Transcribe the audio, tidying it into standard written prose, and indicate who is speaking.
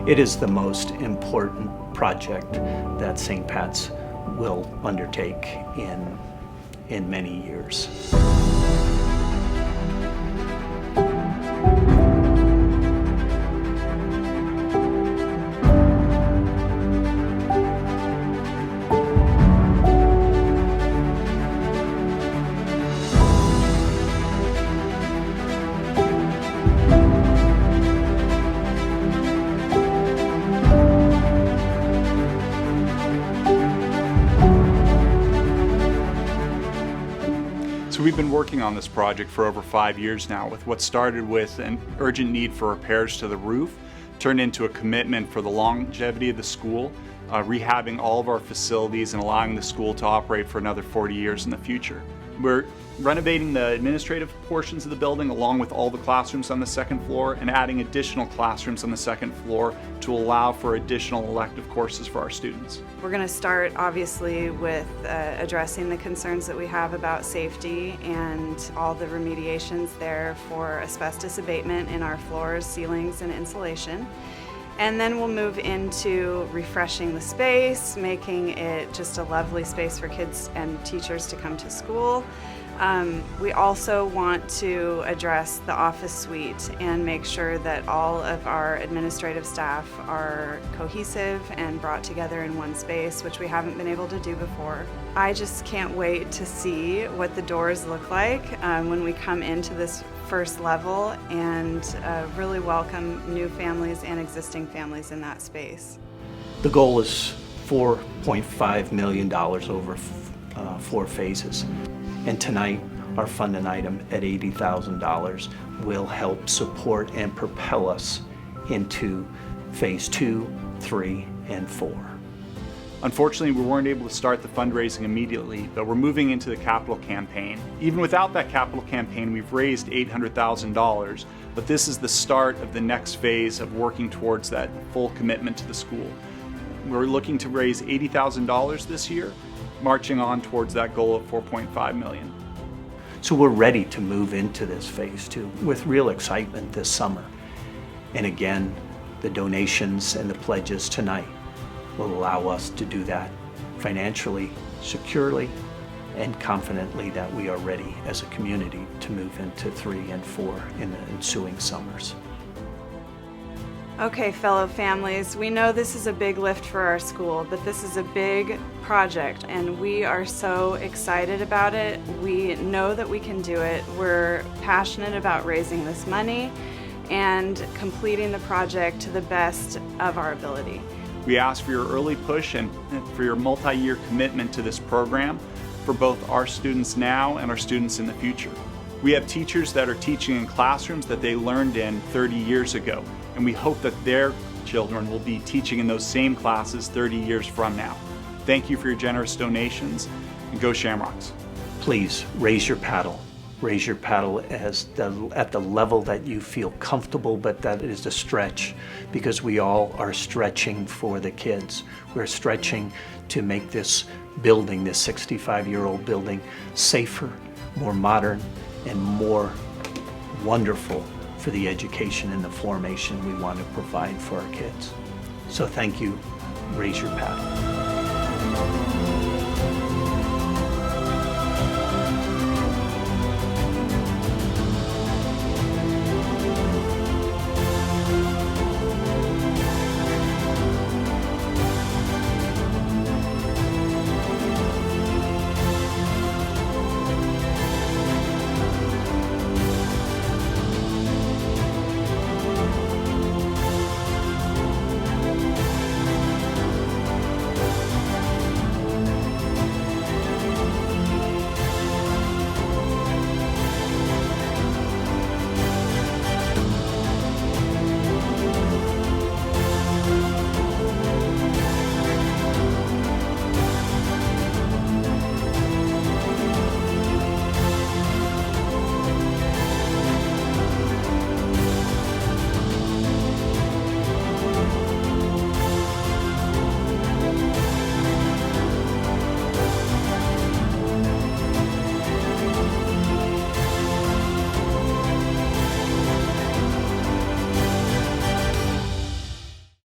Speaker 1: It is the most important project that St. Pat's will undertake in many years.
Speaker 2: So we've been working on this project for over 5 years now, with what started with an urgent need for repairs to the roof, turned into a commitment for the longevity of the school, rehabbing all of our facilities and allowing the school to operate for another 40 years in the future. We're renovating the administrative portions of the building along with all the classrooms on the second floor and adding additional classrooms on the second floor to allow for additional elective courses for our students.
Speaker 3: We're going to start obviously with addressing the concerns that we have about safety and all the remediations there for asbestos abatement in our floors, ceilings, and insulation. And then we'll move into refreshing the space, making it just a lovely space for kids and teachers to come to school. We also want to address the office suite and make sure that all of our administrative staff are cohesive and brought together in one space, which we haven't been able to do before. I just can't wait to see what the doors look like when we come into this first level and really welcome new families and existing families in that space.
Speaker 1: The goal is $4.5 million over 4 phases. And tonight, our funding item at $80,000 will help support and propel us into phase 2, 3, and 4.
Speaker 2: Unfortunately, we weren't able to start the fundraising immediately, but we're moving into the capital campaign. Even without that capital campaign, we've raised $800,000, but this is the start of the next phase of working towards that full commitment to the school. We're looking to raise $80,000 this year, marching on towards that goal of $4.5 million.
Speaker 1: So we're ready to move into this phase 2 with real excitement this summer. And again, the donations and the pledges tonight will allow us to do that financially, securely, and confidently that we are ready as a community to move into 3 and 4 in the ensuing summers.
Speaker 3: Okay, fellow families, we know this is a big lift for our school, but this is a big project and we are so excited about it. We know that we can do it. We're passionate about raising this money and completing the project to the best of our ability.
Speaker 2: We ask for your early push and for your multi-year commitment to this program for both our students now and our students in the future. We have teachers that are teaching in classrooms that they learned in 30 years ago, and we hope that their children will be teaching in those same classes 30 years from now. Thank you for your generous donations, and go Shamrocks.
Speaker 1: Please raise your paddle. Raise your paddle at the level that you feel comfortable, but that is a stretch, because we all are stretching for the kids. We're stretching to make this building, this 65-year-old building, safer, more modern, and more wonderful for the education and the formation we want to provide for our kids. So thank you. Raise your paddle.